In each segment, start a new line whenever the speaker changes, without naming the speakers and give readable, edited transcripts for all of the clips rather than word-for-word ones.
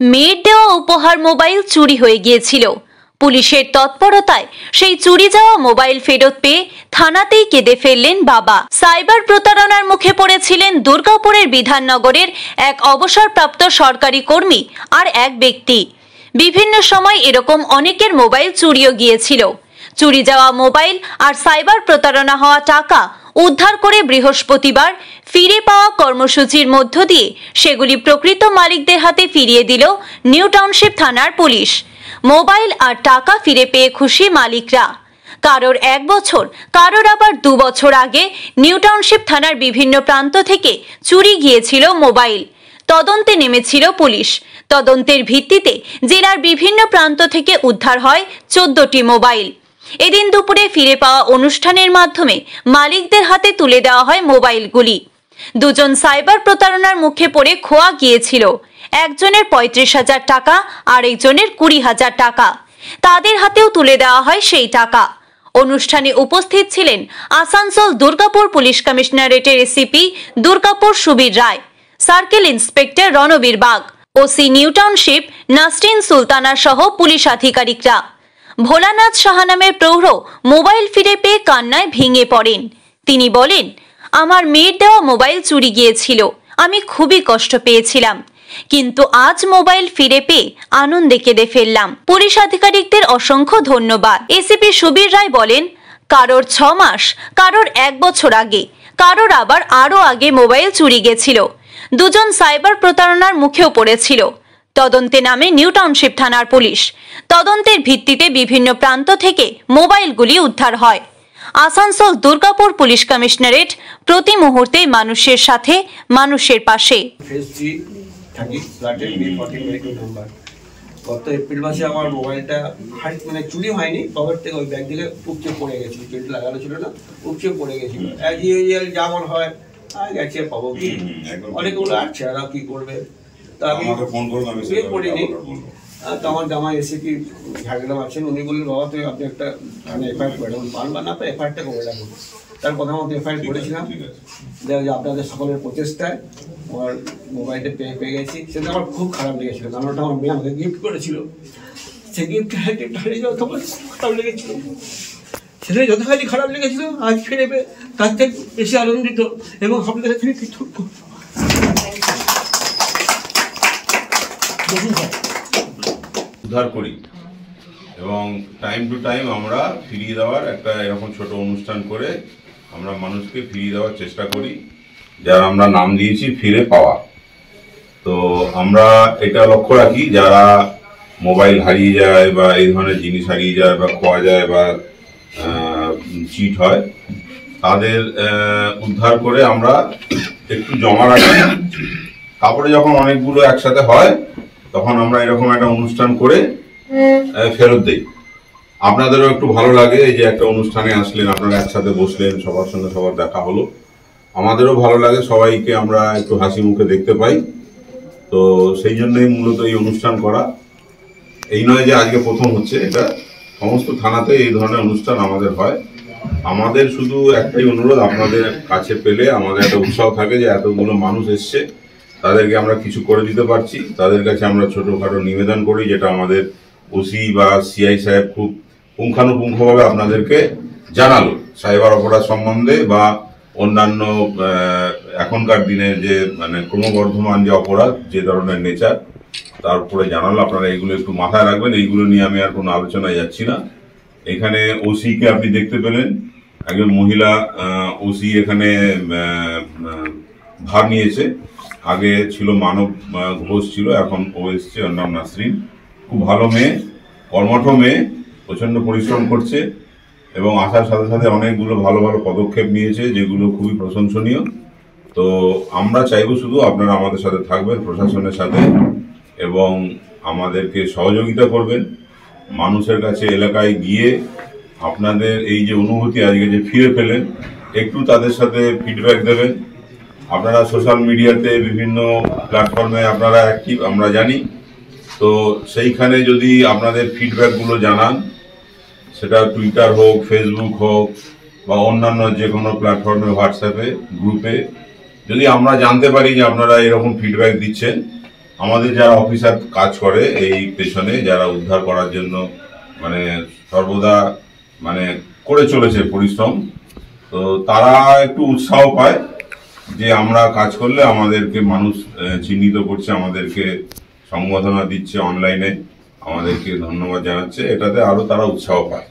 মেয়ের দেওয়া উপহার মোবাইল চুরি হয়ে গিয়েছিল। পুলিশের তৎপরতায় সেই চুরি যাওয়া মোবাইল ফেরত পেয়ে থানাতেই কেঁদে ফেললেন বাবা। সাইবার প্রতারণার মুখে পড়েছিলেন দুর্গাপুরের বিধাননগরের এক অবসরপ্রাপ্ত সরকারি কর্মী আর এক ব্যক্তি। বিভিন্ন সময় এরকম অনেকের মোবাইল চুরিও গিয়েছিল। চুরি যাওয়া মোবাইল আর সাইবার প্রতারণা হওয়া টাকা উদ্ধার করে বৃহস্পতিবার ফিরে পাওয়া কর্মসূচির মধ্য দিয়ে সেগুলি প্রকৃত মালিকদের হাতে ফিরিয়ে দিল নিউ টাউনশিপ থানার পুলিশ। মোবাইল আর টাকা ফিরে পেয়ে খুশি মালিকরা। কারোর 1 বছর, কারোর আবার 2 বছর আগে নিউ টাউনশিপ থানার বিভিন্ন প্রান্ত থেকে চুরি গিয়েছিল মোবাইল। তদন্তে নেমেছিল পুলিশ। তদন্তের ভিত্তিতে জেলার বিভিন্ন প্রান্ত থেকে উদ্ধার হয় 14টি মোবাইল। এদিন দুপুরে ফিরে পাওয়া অনুষ্ঠানের মাধ্যমে মালিকদের হাতে তুলে দেওয়া হয় মোবাইলগুলি। দুজন সাইবার প্রতারণার মুখে পড়ে খোয়া গিয়েছিল। একজনের 35,000 টাকা আর একজনের 20,000 টাকা। তাদের হাতেও তুলে দেওয়া হয় সেই টাকা। অনুষ্ঠানে উপস্থিত ছিলেন আসানসোল দুর্গাপুর পুলিশ কমিশনারেটের ACP Durgapur Subir Roy, circle inspector Ranbir Bag, OC new township Nasrin Sultana সহ পুলিশ আধিকারিকরা। ভোলানাথ সাহা নামের প্রৌঢ় মোবাইল ফিরে পেয়ে কান্নায় ভেঙে পড়েন। তিনি বলেন, আমার মেয়ের দেওয়া মোবাইল চুরি গিয়েছিল, আমি খুবই কষ্ট পেয়েছিলাম, কিন্তু আজ মোবাইল ফিরে পেয়ে আনন্দে কেঁদে ফেললাম। পুলিশ আধিকারিকদের অসংখ্য ধন্যবাদ। এসিপি সুবীর রায় বলেন, কারোর 6 মাস, কারোর 1 বছর আগে, কারোর আবার আরো আগে মোবাইল চুরি গেছিল। দুজন সাইবার প্রতারণার মুখেও পড়েছিল। তদন্তে নামে নিউ টাউনশিপ থানার পুলিশ। তদন্তের ভিত্তিতে বিভিন্ন প্রান্ত থেকে মোবাইলগুলি উদ্ধার হয়। আসানসোল দুর্গাপুর পুলিশ কমিশনারেট প্রতি মুহূর্তে মানুষের সাথে, মানুষের পাশে।
গত এপ্রিল মাসে আমার মোবাইলটা চুরি হয়নি, পকেট থেকে ওই ব্যাগ থেকে উপচে পড়ে গেছিল, পেট লাগানো ছিল না, উপচে পড়ে গেছিল। অ্যাজ ইউজুয়াল যেমন হয়, গেছে পাবো কি, অনেকগুলো আছে, আর কি করবে। তা আমি পড়িনি। তো আমার জামা এসিপি ঝাড়গ্রাম আছেন, উনি বললেন, বাবা তুই আপনি একটা এফআইআর করে রাখুন, পান বা না পাই এফআইআরটা করে রাখুন। তার কথা মতো এফআইআর করেছিলাম। যে আপনাদের সকলের প্রচেষ্টায় আমার মোবাইলটা পেয়ে গেছি। সেটা আমার খুব খারাপ লেগেছিল, কারণ ওটা আমার মেয়ে আমাকে গিফট করেছিল। সে গিফটটা হারিয়ে যাওয়া তোমার খারাপ লেগেছিল, সেটা যতখানি খারাপ লেগেছিল, আজ ফিরে পেয়ে তার থেকে বেশি আনন্দিত এবং আপনাদের থেকে কৃতজ্ঞ।
উদ্ধার করি এবং টাইম টু টাইম আমরা ফিরিয়ে দেওয়ার একটা এরকম ছোট অনুষ্ঠান করে আমরা মানুষকে ফিরিয়ে দেওয়ার চেষ্টা করি, যারা আমরা নাম দিয়েছি ফিরে পাওয়া। তো আমরা এটা লক্ষ্য রাখি, যারা মোবাইল হারিয়ে যায় বা এই ধরনের জিনিস হারিয়ে যায় বা খোয়া যায় বা চিট হয়, তাদের উদ্ধার করে আমরা একটু জমা রাখি। তারপরে যখন অনেকগুলো একসাথে হয়, তখন আমরা এরকম একটা অনুষ্ঠান করে ফেরত দিই। আপনাদেরও একটু ভালো লাগে, এই যে একটা অনুষ্ঠানে আসলেন, আপনারা একসাথে বসলেন, সবার সঙ্গে সবার দেখা হলো। আমাদেরও ভালো লাগে, সবাইকে আমরা একটু হাসি মুখে দেখতে পাই। তো সেই জন্যই মূলত এই অনুষ্ঠান করা। এই নয় যে আজকে প্রথম হচ্ছে, এটা সমস্ত থানাতে এই ধরনের অনুষ্ঠান আমাদের হয়। আমাদের শুধু একটাই অনুরোধ, আপনাদের কাছে পেলে আমাদের একটা উৎসাহ থাকে যে এতগুলো মানুষ এসছে, তাদেরকে আমরা কিছু করে দিতে পারছি। তাদের কাছে আমরা ছোটোখাটো নিবেদন করি, যেটা আমাদের ওসি বা সিআই সাহেব খুব পুঙ্খানুপুঙ্খভাবে আপনাদেরকে জানালো সাইবার অপরাধ সম্বন্ধে বা অন্যান্য এখনকার দিনের যে ক্রমবর্ধমান যে অপরাধ, যে ধরনের নেচার, তার উপরে জানালো। আপনারা এইগুলো একটু মাথায় রাখবেন। এইগুলো নিয়ে আমি আর কোনো আলোচনায় যাচ্ছি না। এখানে ওসিকে আপনি দেখতে পেলেন, একজন মহিলা ওসি এখানে ভাগ নিয়েছে। আগে ছিল মানব ঘোষ ছিল, এখন ও এসছে, ওর নাম নাসরিন। খুব ভালো মেয়ে, কর্মঠ মেয়ে, প্রচণ্ড পরিশ্রম করছে এবং আসার সাথে সাথে অনেকগুলো ভালো ভালো পদক্ষেপ নিয়েছে, যেগুলো খুবই প্রশংসনীয়। তো আমরা চাইবো শুধু আপনারা আমাদের সাথে থাকবেন, প্রশাসনের সাথে, এবং আমাদেরকে সহযোগিতা করবেন। মানুষের কাছে এলাকায় গিয়ে আপনাদের এই যে অনুভূতি আজকে যে ফিরে পেলেন, একটু তাদের সাথে ফিডব্যাক দেবেন। আপনারা সোশ্যাল মিডিয়াতে বিভিন্ন প্ল্যাটফর্মে আপনারা অ্যাক্টিভ, আমরা জানি। তো সেইখানে যদি আপনাদের ফিডব্যাকগুলো জানান, সেটা টুইটার হোক, ফেসবুক হোক বা অন্যান্য যে কোনো প্ল্যাটফর্মে, হোয়াটসঅ্যাপে, গ্রুপে, যদি আমরা জানতে পারি যে আপনারা এরকম ফিডব্যাক দিচ্ছেন, আমাদের যারা অফিসার কাজ করে এই পেছনে, যারা উদ্ধার করার জন্য মানে সর্বদা মানে করে চলেছে পরিশ্রম, তো তারা একটু উৎসাহ পায় যে আমরা কাজ করলে আমাদেরকে মানুষ চিহ্নিত করছে, আমাদেরকে সম্বোধনা দিচ্ছে অনলাইনে, আমাদেরকে ধন্যবাদ জানাচ্ছে, এটাতে আরও তারা উৎসাহ পায়।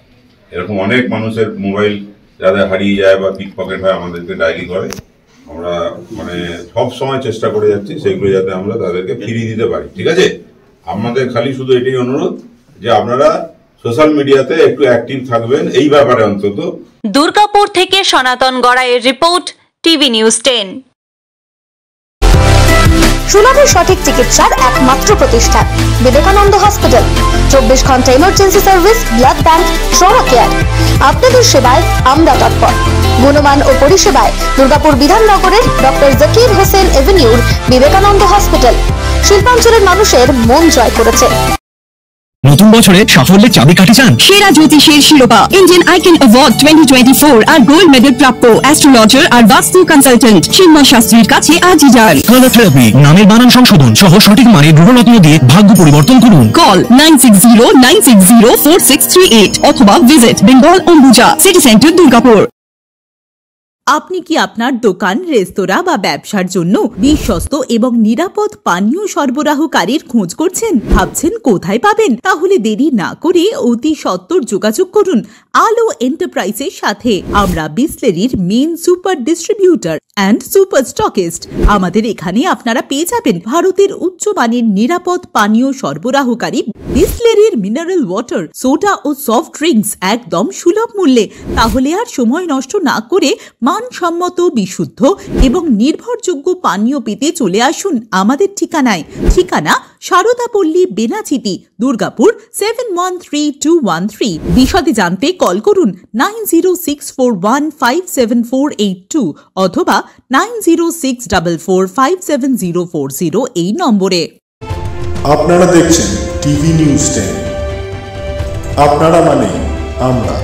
এরকম অনেক মানুষের মোবাইল যাদের হারিয়ে যায় বা পিক পকেট হয় আমাদেরকে ডায়েরি করে, আমরা মানে সব সময় চেষ্টা করে যাচ্ছি সেগুলো যাতে আমরা তাদেরকে ফিরিয়ে দিতে পারি। ঠিক আছে, আমাদের খালি শুধু এটাই অনুরোধ যে আপনারা সোশ্যাল মিডিয়াতে একটু অ্যাক্টিভ থাকবেন এই ব্যাপারে অন্তত।
দুর্গাপুর থেকে সনাতন গড়াইয়ের রিপোর্ট, টিভি নিউজ 10।
সুলভে সঠিক চিকিৎসার একমাত্র প্রতিষ্ঠান বিবেকানন্দ হসপিটাল। 24 ঘন্টা emergency service, blood bank, trauma care. আপনাদের সেবায় আমরা তৎপর। গুণমান ও পরিষেবায় দুর্গাপুর বিধাননগরের ডক্টর জাকির হোসেন এভিনিউর বিবেকানন্দ হসপিটাল শিল্পাঞ্চলের মানুষের মন জয় করেছে।
নতুন বছরে সাফল্যের চাবিকাঠি চান?
সেরা জ্যোতিষের শিরোপা, ইন্ডিয়ান আইকন অ্যাওয়ার্ড 2024 আর গোল্ড মেডেল প্রাপ্ত অ্যাস্ট্রোলজার আর বাস্তু কনসালটেন্ট চিন্ময় শাস্ত্রীর কাছে আজই যান।
কালার থেরাপি, নামের বানান সংশোধন সহ সঠিক মানের গ্রহরত্ন দিয়ে ভাগ্য পরিবর্তন করুন।
কল 9609604638 অথবা visit Bengal Ambuja, city centre, Durgapur.
আপনি কি আপনার দোকান, রেস্তোরাঁ বা ব্যবসার জন্য বিশ্বস্ত এবং নিরাপদ পানীয় সরবরাহকারীর খোঁজ করছেন? ভাবছেন কোথায় পাবেন? তাহলে দেরি না করে অতি সত্বর যোগাযোগ করুন আলো এন্টারপ্রাইজের সাথে। আমরা বিসলেরির main super distributor and super stockist. আমাদের এখানে আপনারা পেয়ে যাবেন ভারতের উচ্চমানের নিরাপদ পানীয় সরবরাহকারী বিসলেরির মিনারেল ওয়াটার, সোডা ও সফট ড্রিঙ্কস একদম সুলভ মূল্যে। তাহলে আর সময় নষ্ট না করে মানসম্মত, বিশুদ্ধ এবং নির্ভরযোগ্য পানীয় পেতে চলে আসুন আমাদের ঠিকানায়। ঠিকানা সারদাপল্লী, বেনাচিতি, দুর্গাপুর 713213। বিশদে জানতে কল করুন 9064157482 অথবা 9064457040 এই নম্বরে।
আপনারা দেখছেন টিভি নিউজ 10। আপনারা মানে আমরা।